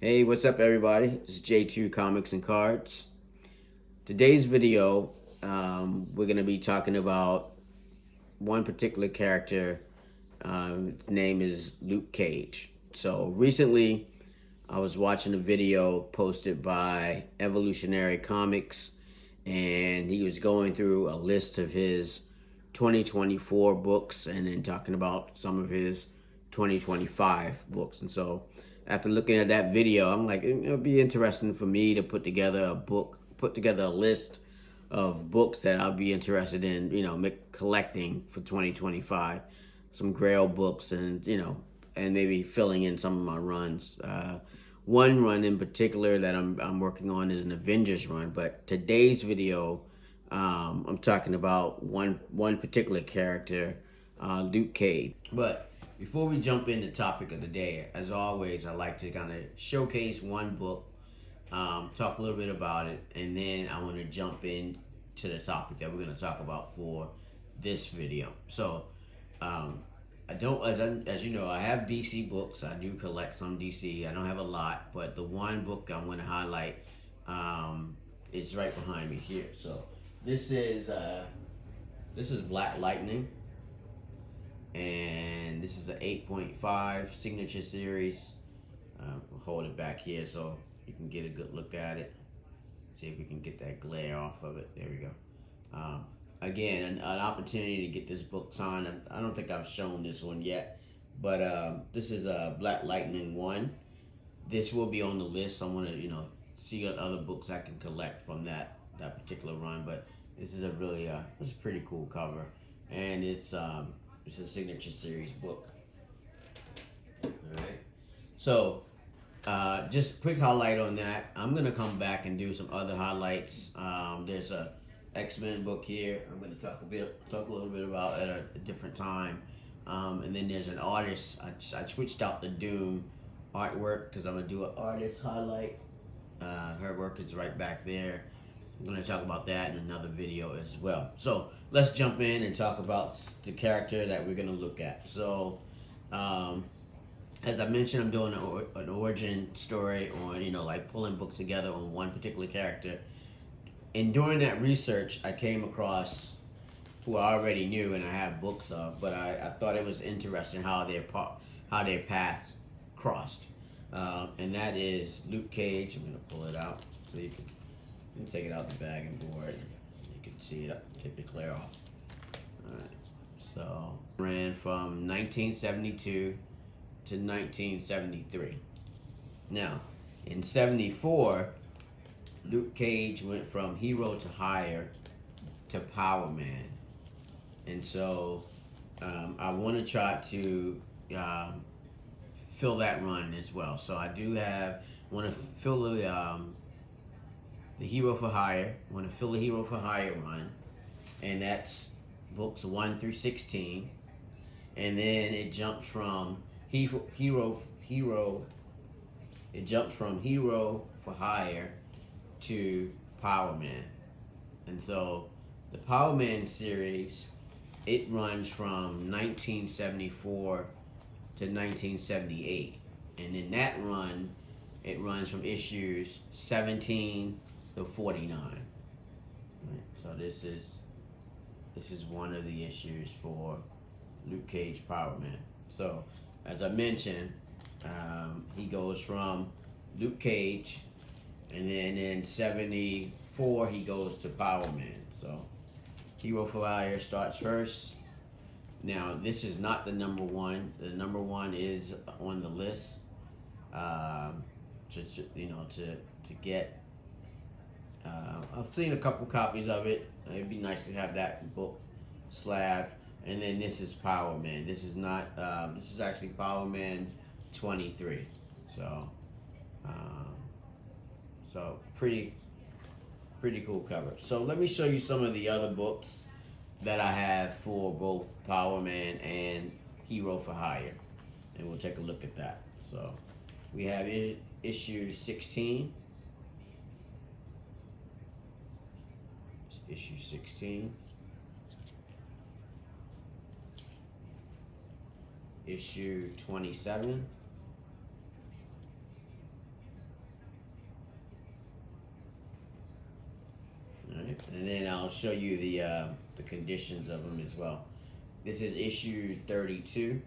Hey, what's up, everybody? This is J2 Comics and Cards. Today's video, we're going to be talking about one particular character. His name is Luke Cage. So recently, I was watching a video posted by Evolutionary Comics, and he was going through a list of his 2024 books and then talking about some of his 2025 books. And so after looking at that video, I'm like, it would be interesting for me to put together a list of books that I'll be interested in, collecting for 2025. Some Grail books and maybe filling in some of my runs. One run in particular that I'm working on is an Avengers run, but today's video, I'm talking about one particular character, Luke Cage. But before we jump into the topic of the day, as always, I like to kind of showcase one book, talk a little bit about it, and then I want to jump in to the topic that we're going to talk about for this video. So, I don't, as you know, I have DC books. I do collect some DC. I don't have a lot, but the one book I'm going to highlight, it's right behind me here. So this is Black Lightning, and this is an 8.5 signature series. We'll hold it back here so you can get a good look at it. See if we can get that glare off of it. There we go. Again, an opportunity to get this book signed. I don't think I've shown this one yet, but this is Black Lightning 1. This will be on the list. I want to, see what other books I can collect from that particular run. But this is it's a pretty cool cover, and it's a signature series book. All right. So, just quick highlight on that. I'm gonna come back and do some other highlights. There's a X-Men book here. I'm going to talk a little bit about at a different time. And then there's an artist. I switched out the Doom artwork because I'm going to do an artist highlight. Her work is right back there. I'm going to talk about that in another video as well. So let's jump in and talk about the character that we're going to look at. So, as I mentioned, I'm doing an origin story on, like pulling books together on one particular character. And during that research, I came across who I already knew and I have books of, but I thought it was interesting how their paths crossed, and that is Luke Cage. I'm gonna pull it out so you can take it out the bag and board. You can see it. Take the clear off. All right. So ran from 1972 to 1973. Now, in '74. Luke Cage went from hero to hire to Power Man. And so I want to try to fill that run as well. So I want to fill the hero for hire. I want to fill the hero for hire run. And that's books 1 through 16. And then it jumps from hero for hire to Power Man. And so the Power Man series, it runs from 1974 to 1978. And in that run, it runs from issues 17 to 49. Right? So this is one of the issues for Luke Cage Power Man. So as I mentioned, he goes from Luke Cage, and then in 74, he goes to Power Man. So, Hero for Hire starts first. Now, this is not the number one. The number one is on the list. To get. I've seen a couple copies of it. It'd be nice to have that book slab. And then this is Power Man. This is not. This is actually Power Man 23. So. So pretty cool cover. So let me show you some of the other books that I have for both Power Man and Hero for Hire, and we'll take a look at that. So we have issue 16. Issue 16. Issue 27. Right? And then I'll show you the conditions of them as well. This is issue 32.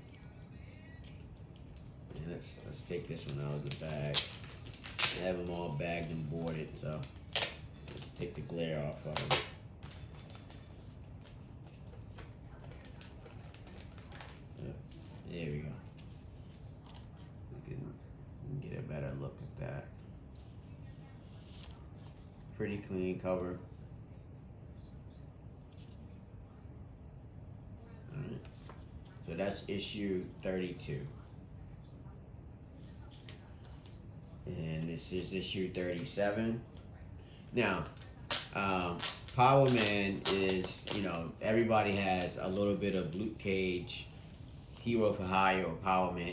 And let's take this one out of the bag. I have them all bagged and boarded, so let's take the glare off of them. There we go. We can get a better look at that. Pretty clean cover. Alright. So that's issue 32. And this is issue 37. Now, Power Man is, everybody has a little bit of Luke Cage, Hero for Hire, or Power Man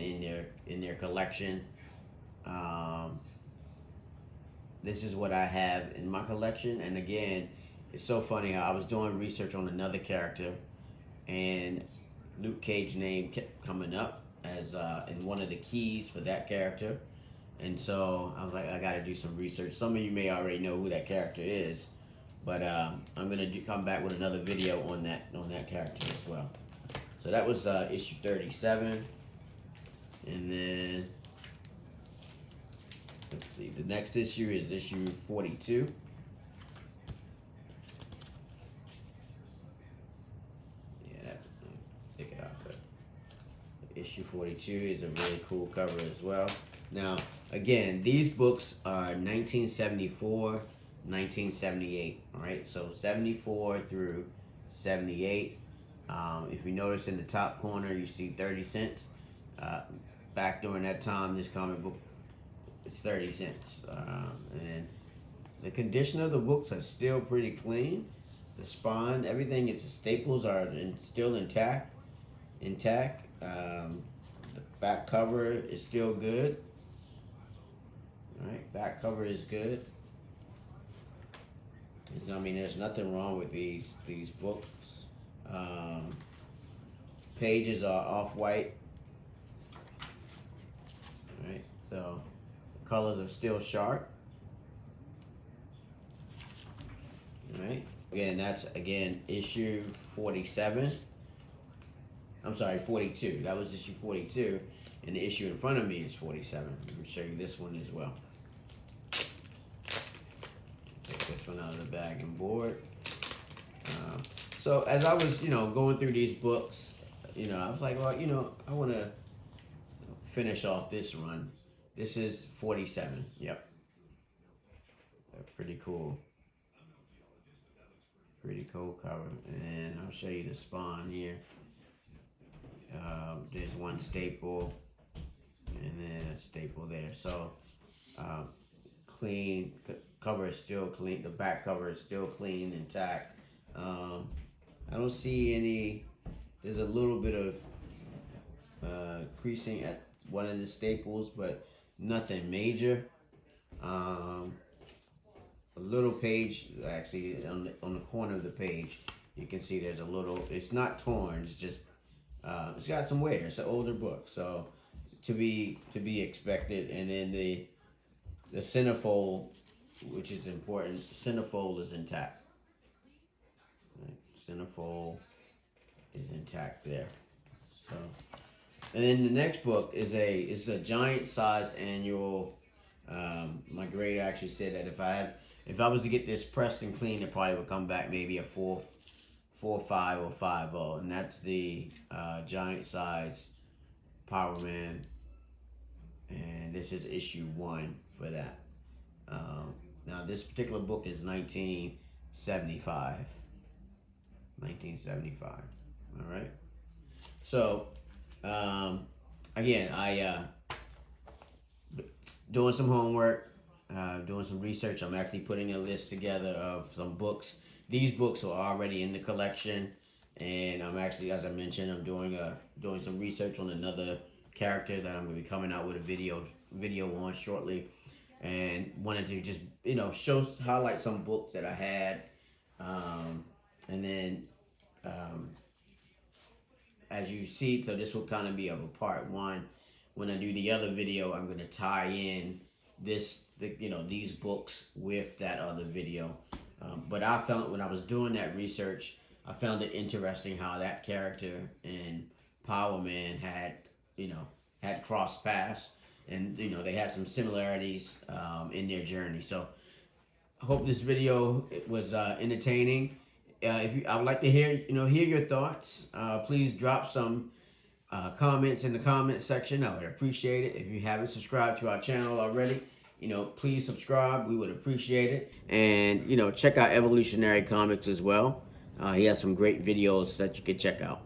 in their collection. This is what I have in my collection, and again, it's so funny how I was doing research on another character, and Luke Cage's name kept coming up as in one of the keys for that character, and so I was like, I got to do some research. Some of you may already know who that character is, but I'm gonna come back with another video on that character as well. So that was issue 37, and then let's see, the next issue is issue 42. Yeah, take it out. But issue 42 is a really cool cover as well. Now, again, these books are 1974, 1978. All right, so 74 through 78. If you notice in the top corner, you see 30 cents. Back during that time, this comic book, it's 30 cents. And the condition of the books are still pretty clean. The spine, everything, the staples are still intact. The back cover is still good. All right, back cover is good. I mean, there's nothing wrong with these books. Pages are off-white. Alright, so the colors are still sharp. Alright, again, that's issue 47. I'm sorry, 42. That was issue 42, and the issue in front of me is 47. Let me show you this one as well. Take this one out of the bag and board. So as I was, going through these books, I was like, well, I want to finish off this run. This is 47. Yep. Pretty cool. Pretty cool cover. And I'll show you the spine here. There's one staple, and then a staple there. So, clean. Cover is still clean. The back cover is still clean, intact. I don't see any. There's a little bit of creasing at one of the staples, but nothing major. A little page, actually, on the corner of the page, you can see there's a little. It's not torn. It's just it's got some wear. It's an older book, so to be expected. And then the centerfold, which is important, centerfold is intact. Centerfold is intact there. So, and then the next book is a giant size annual. My grader actually said that if I was to get this pressed and clean, it probably would come back maybe a 4.5 or 5.0, and that's the giant size Power Man, and this is issue 1 for that. Now this particular book is 1975. 1975. All right. So, again, I doing some homework, doing some research. I'm actually putting a list together of some books. These books are already in the collection, and I'm actually, as I mentioned, I'm doing some research on another character that I'm going to be coming out with a video on shortly, and wanted to just highlight some books that I had, and then as you see, so this will kind of be of a part 1. When I do the other video, I'm going to tie in these books with that other video. But I found when I was doing that research, I found it interesting how that character and Power Man had, had crossed paths, and they had some similarities in their journey. So I hope this video was entertaining. I would like to hear your thoughts. Please drop some comments in the comment section. I would appreciate it. If you haven't subscribed to our channel already, please subscribe. We would appreciate it. And check out Evolutionary Comics as well. He has some great videos that you can check out.